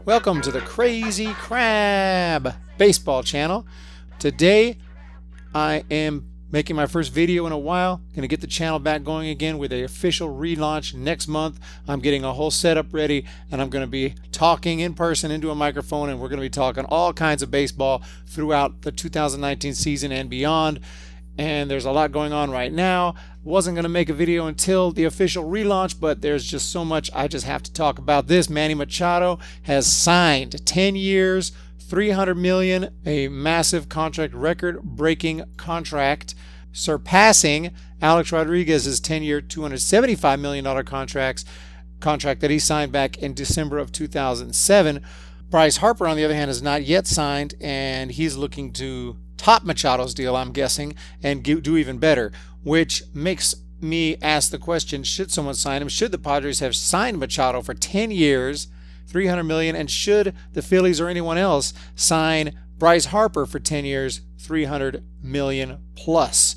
Welcome to the Crazy Crab Baseball channel. Today I am making my first video in a while. Going to get the channel back going again with an official relaunch next month. I'm getting a whole setup ready and I'm going to be talking in person into a microphone, and we're going to be talking all kinds of baseball throughout the 2019 season and beyond. And there's a lot going on right now. Wasn't going to make a video until the official relaunch, but there's just so much I just have to talk about this. Manny Machado has signed 10 years, $300 million, a massive contract, record-breaking contract, surpassing Alex Rodriguez's 10-year, $275 million contract that he signed back in December of 2007. Bryce Harper, on the other hand, is not yet signed, and he's looking to top Machado's deal, I'm guessing, and do even better, which makes me ask the question, should someone sign him? Should the Padres have signed Machado for 10 years, $300 million, and should the Phillies or anyone else sign Bryce Harper for 10 years, $300 million plus?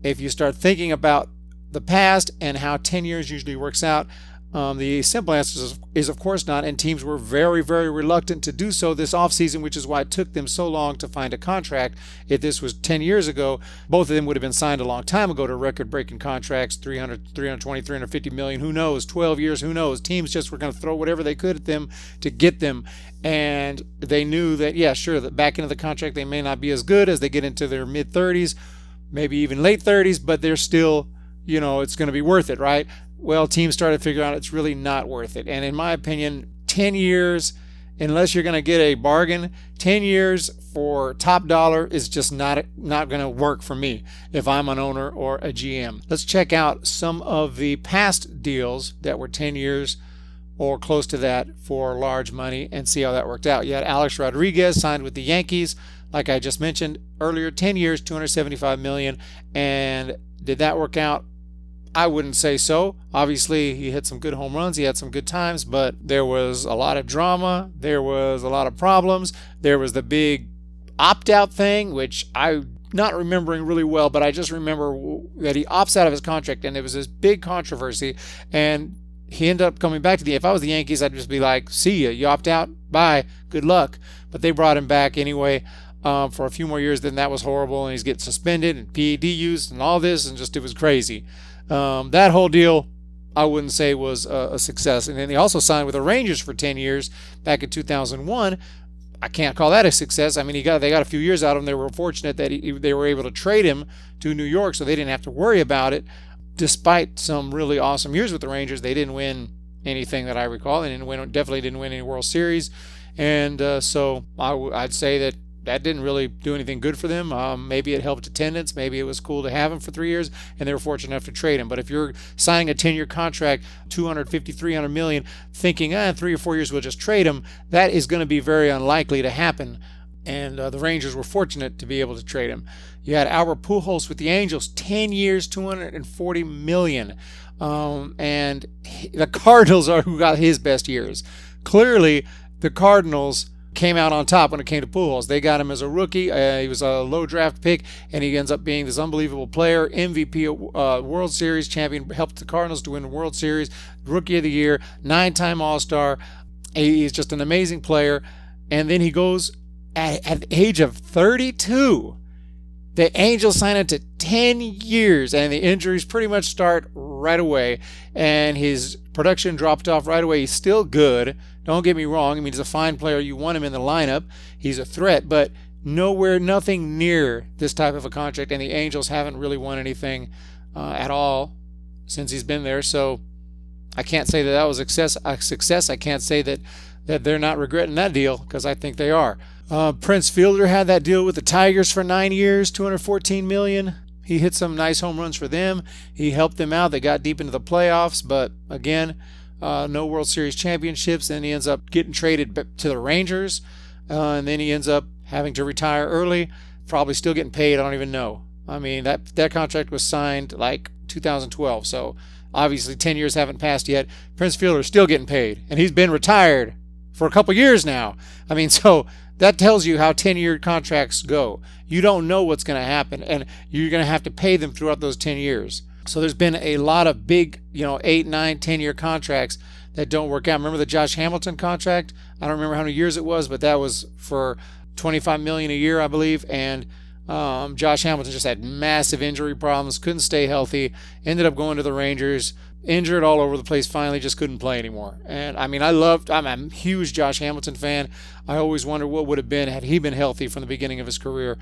If you start thinking about the past and how 10 years usually works out, the simple answer is of course not, and teams were very, very reluctant to do so this offseason, which is why it took them so long to find a contract. If this was 10 years ago, both of them would have been signed a long time ago to record-breaking contracts, 320, 350 million, who knows, 12 years, who knows. Teams just were going to throw whatever they could at them to get them, and they knew that, yeah, sure, that back into the contract they may not be as good as they get into their mid-30s, maybe even late 30s, but they're still, you know, it's going to be worth it, right? Well, teams started figuring out it's really not worth it. And in my opinion, 10 years, unless you're going to get a bargain, 10 years for top dollar is just not going to work for me if I'm an owner or a GM. Let's check out some of the past deals that were 10 years or close to that for large money and see how that worked out. You had Alex Rodriguez signed with the Yankees, like I just mentioned earlier, 10 years, $275 million. And did that work out? I wouldn't say so. Obviously, he hit some good home runs. He had some good times, but there was a lot of drama. There was a lot of problems. There was the big opt-out thing, which I'm not remembering really well, but I just remember that he opts out of his contract, and there was this big controversy, and he ended up coming back to the... If I was the Yankees, I'd just be like, see ya, you opt out, bye, good luck. But they brought him back anyway for a few more years. Then that was horrible, and he's getting suspended and PED used and all this, and just it was crazy. That whole deal, I wouldn't say was a success. And then he also signed with the Rangers for 10 years back in 2001. I can't call that a success. I mean, they got a few years out of him. They were fortunate that they were able to trade him to New York, so they didn't have to worry about it. Despite some really awesome years with the Rangers, they didn't win anything that I recall. They definitely didn't win any World Series. And so I'd say that didn't really do anything good for them. Maybe it helped attendance. Maybe it was cool to have him for 3 years, and they were fortunate enough to trade him. But if you're signing a 10-year contract, $250, $300 million, thinking, in 3 or 4 years we'll just trade him, that is going to be very unlikely to happen. And the Rangers were fortunate to be able to trade him. You had Albert Pujols with the Angels, 10 years, $240 million. And the Cardinals are who got his best years. Clearly, the Cardinals came out on top when it came to Pujols. They got him as a rookie. He was a low draft pick, and he ends up being this unbelievable player, MVP, World Series champion, helped the Cardinals to win the World Series, Rookie of the Year, 9-time All-Star. He's just an amazing player. And then he goes at the age of 32. The Angels sign him to 10 years, and the injuries pretty much start right away, and his production dropped off right away. He's still good. Don't get me wrong. I mean, he's a fine player. You want him in the lineup. He's a threat, but nothing near this type of a contract, and the Angels haven't really won anything at all since he's been there. So I can't say that was a success. I can't say that they're not regretting that deal, because I think they are. Prince Fielder had that deal with the Tigers for 9 years, $214 million. He hit some nice home runs for them. He helped them out. They got deep into the playoffs, but again, no World Series championships. Then he ends up getting traded to the Rangers, and then he ends up having to retire early, probably still getting paid. I don't even know. I mean, that contract was signed like 2012, so obviously 10 years haven't passed yet. Prince Fielder is still getting paid, and he's been retired for a couple years now. I mean, so that tells you how 10-year contracts go. You don't know what's going to happen, and you're going to have to pay them throughout those 10 years. So there's been a lot of big, 8, 9, 10-year contracts that don't work out. Remember the Josh Hamilton contract? I don't remember how many years it was, but that was for $25 million a year, I believe. And Josh Hamilton just had massive injury problems, couldn't stay healthy, ended up going to the Rangers, injured all over the place, finally just couldn't play anymore. And I mean, I'm a huge Josh Hamilton fan. I always wonder what would have been had he been healthy from the beginning of his career.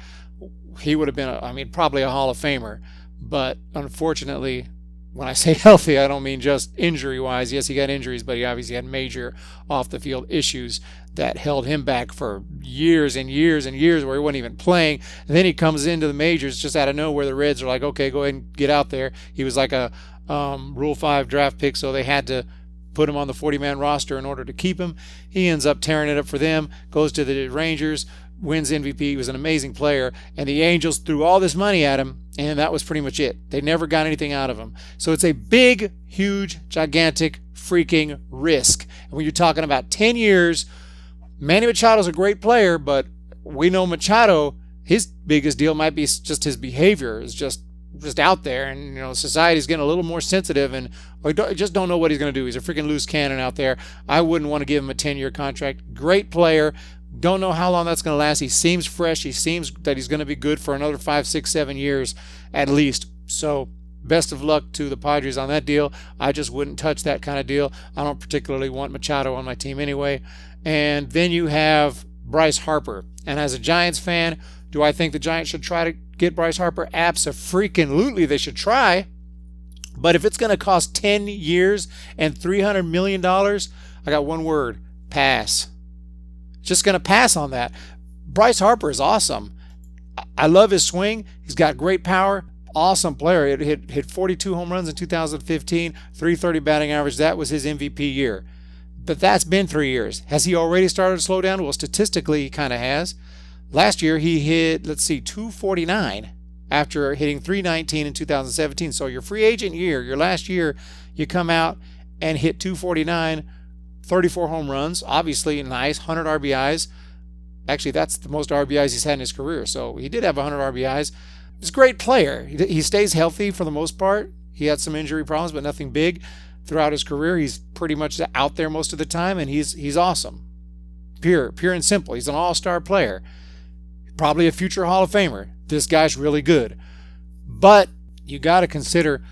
He would have been, probably a Hall of Famer. But unfortunately, when I say healthy, I don't mean just injury-wise. Yes, he got injuries, but he obviously had major off-the-field issues that held him back for years and years and years where he wasn't even playing. And then he comes into the majors just out of nowhere. The Reds are like, okay, go ahead and get out there. He was like a Rule 5 draft pick, so they had to put him on the 40-man roster in order to keep him. He ends up tearing it up for them, goes to the Rangers, wins MVP. He was an amazing player, and the Angels threw all this money at him, and that was pretty much it. They never got anything out of him. So it's a big, huge, gigantic freaking risk. And when you're talking about 10 years, Manny Machado's a great player, but we know Machado, his biggest deal might be just his behavior is just out there, and society's getting a little more sensitive, and we just don't know what he's going to do. He's a freaking loose cannon out there. I wouldn't want to give him a 10-year contract. Great player. Don't know how long that's going to last. He seems fresh. He seems that he's going to be good for another 5, 6, 7 years at least. So best of luck to the Padres on that deal. I just wouldn't touch that kind of deal. I don't particularly want Machado on my team anyway. And then you have Bryce Harper. And as a Giants fan, do I think the Giants should try to get Bryce Harper? Abso-freaking-lutely, they should try. But if it's going to cost 10 years and $300 million, I got one word: pass. Just going to pass on that. Bryce Harper is awesome. I love his swing. He's got great power. Awesome player. He hit 42 home runs in 2015, 330 batting average. That was his MVP year. But that's been 3 years. Has he already started to slow down? Well, statistically, he kind of has. Last year, he hit, 249 after hitting 319 in 2017. So your free agent year, your last year, you come out and hit 249, 34 home runs, obviously nice, 100 RBIs. Actually, that's the most RBIs he's had in his career. So he did have 100 RBIs. He's a great player. He stays healthy for the most part. He had some injury problems, but nothing big throughout his career. He's pretty much out there most of the time, and he's awesome. Pure and simple. He's an all-star player. Probably a future Hall of Famer. This guy's really good. But you got to consider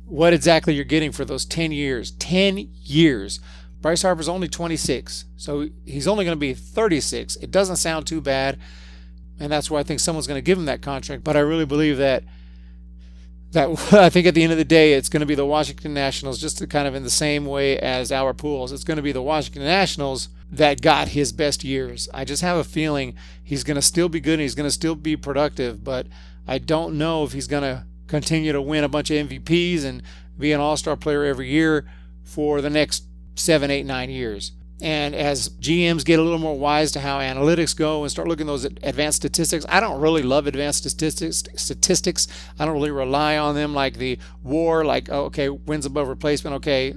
what exactly you're getting for those 10 years. 10 years. Bryce Harper's only 26, so he's only going to be 36. It doesn't sound too bad, and that's why I think someone's going to give him that contract. But I really believe that I think at the end of the day, it's going to be the Washington Nationals, just kind of in the same way as our Pools. It's going to be the Washington Nationals that got his best years. I just have a feeling he's going to still be good and he's going to still be productive, but I don't know if he's going to continue to win a bunch of MVPs and be an all-star player every year for the next 7, 8, 9 years. And as GMs get a little more wise to how analytics go and start looking at those advanced statistics, I don't really love advanced statistics. I don't really rely on them like the WAR, like, okay, wins above replacement, okay,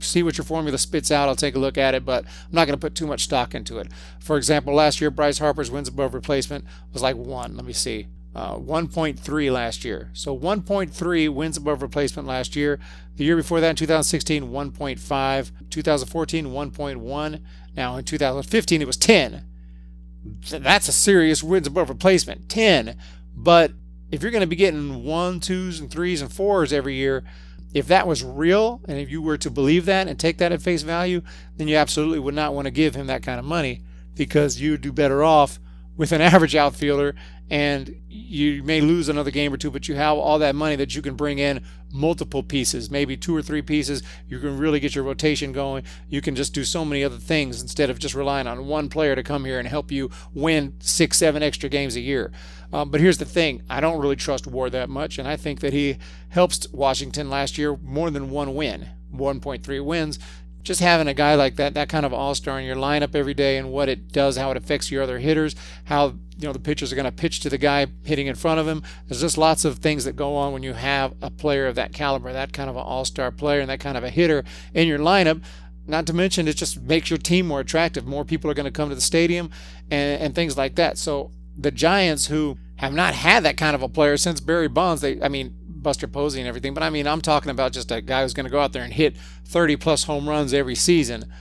see what your formula spits out, I'll take a look at it, but I'm not going to put too much stock into it. For example, last year, Bryce Harper's wins above replacement was like 1.3 last year. So 1.3 wins above replacement last year. The year before that, in 2016, 1.5. 2014, 1.1. Now in 2015, it was 10. That's a serious wins above replacement, 10. But if you're going to be getting 1s, 2s, and 3s and 4s every year, if that was real, and if you were to believe that and take that at face value, then you absolutely would not want to give him that kind of money, because you would do better off with an average outfielder, and you may lose another game or two, but you have all that money that you can bring in multiple pieces, maybe 2 or 3 pieces. You can really get your rotation going. You can just do so many other things instead of just relying on one player to come here and help you win 6, 7 extra games a year. But here's the thing. I don't really trust Ward that much, and I think that he helped Washington last year more than 1 win, 1.3 wins. Just having a guy like that kind of all-star in your lineup every day, and what it does, how it affects your other hitters, how the pitchers are going to pitch to the guy hitting in front of him. There's just lots of things that go on when you have a player of that caliber, that kind of an all-star player and that kind of a hitter in your lineup. Not to mention, it just makes your team more attractive. More people are going to come to the stadium and things like that. So the Giants, who have not had that kind of a player since Barry Bonds, Buster Posey and everything, but I mean, I'm talking about just a guy who's going to go out there and hit 30 plus home runs every season.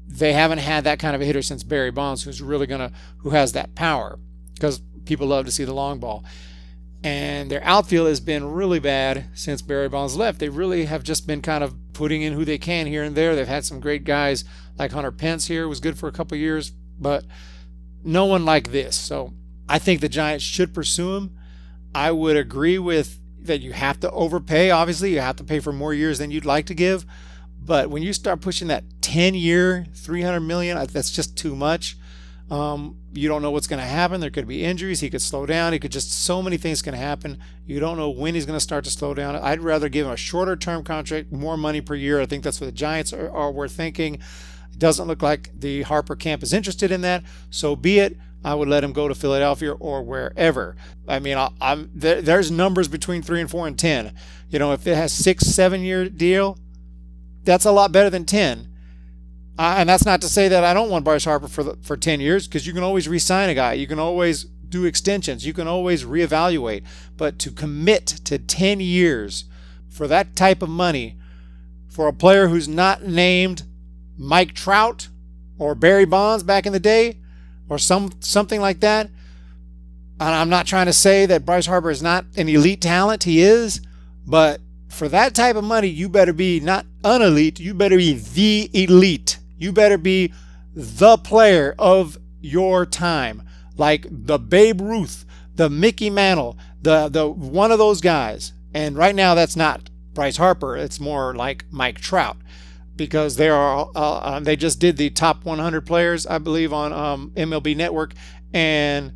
They haven't had that kind of a hitter since Barry Bonds, who has that power, because people love to see the long ball. And their outfield has been really bad since Barry Bonds left. They really have just been kind of putting in who they can here and there. They've had some great guys like Hunter Pence here, was good for a couple of years, but no one like this. So I think the Giants should pursue him. I would agree with that you have to overpay. Obviously, you have to pay for more years than you'd like to give. But when you start pushing that 10-year, $300 million, that's just too much. You don't know what's going to happen. There could be injuries. He could slow down. So many things can happen. You don't know when he's going to start to slow down. I'd rather give him a shorter term contract, more money per year. I think that's what the Giants were thinking. It doesn't look like the Harper camp is interested in that. So be it. I would let him go to Philadelphia or wherever. I mean, there's numbers between 3 and 4 and 10. You know, if it has 6-7 year deal, that's a lot better than 10. And that's not to say that I don't want Bryce Harper for 10 years, because you can always re-sign a guy. You can always do extensions. You can always reevaluate. But to commit to 10 years for that type of money for a player who's not named Mike Trout or Barry Bonds back in the day or something like that, and I'm not trying to say that Bryce Harper is not an elite talent. He is. But for that type of money, you better be not unelite. You better be the elite. You better be the player of your time, like the Babe Ruth, the Mickey Mantle, the one of those guys. And right now, that's not Bryce Harper. It's more like Mike Trout, because they just did the top 100 players, I believe, on MLB Network, and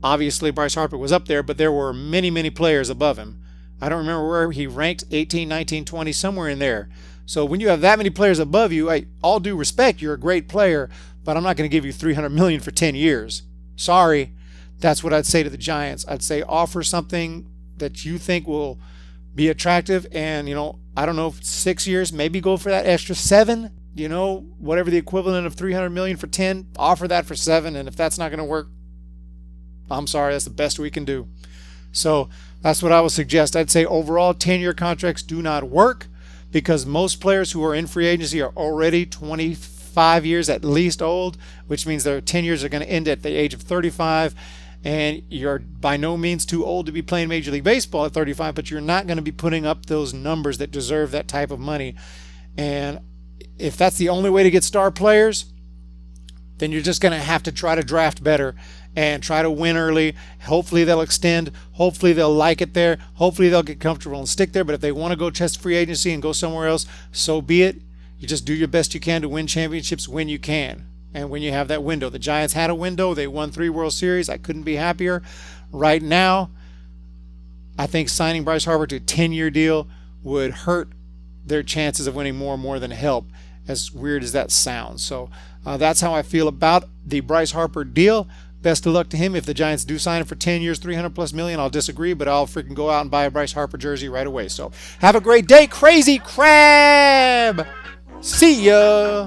obviously Bryce Harper was up there, but there were many, many players above him. I don't remember where he ranked, 18, 19, 20, somewhere in there. So when you have that many players above you, all due respect, you're a great player, but I'm not going to give you $300 million for 10 years. Sorry. That's what I'd say to the Giants. I'd say offer something that you think will be attractive, and, I don't know, 6 years, maybe go for that extra 7, whatever the equivalent of $300 million for 10, offer that for 7, and if that's not going to work, I'm sorry, that's the best we can do. So that's what I would suggest. I'd say overall 10-year contracts do not work, because most players who are in free agency are already 25 years at least old, which means their 10 years are going to end at the age of 35, and you're by no means too old to be playing Major League Baseball at 35, but you're not going to be putting up those numbers that deserve that type of money. And if that's the only way to get star players, then you're just going to have to try to draft better and try to win early. Hopefully they'll extend. Hopefully they'll like it there. Hopefully they'll get comfortable and stick there. But if they want to go test free agency and go somewhere else, so be it. You just do your best you can to win championships when you can. And when you have that window. The Giants had a window. They won 3 World Series. I couldn't be happier. Right now, I think signing Bryce Harper to a 10-year deal would hurt their chances of winning more and more than help, as weird as that sounds. So that's how I feel about the Bryce Harper deal. Best of luck to him. If the Giants do sign him for 10 years, $300+ million, I'll disagree, but I'll freaking go out and buy a Bryce Harper jersey right away. So have a great day, Crazy Crab. See ya.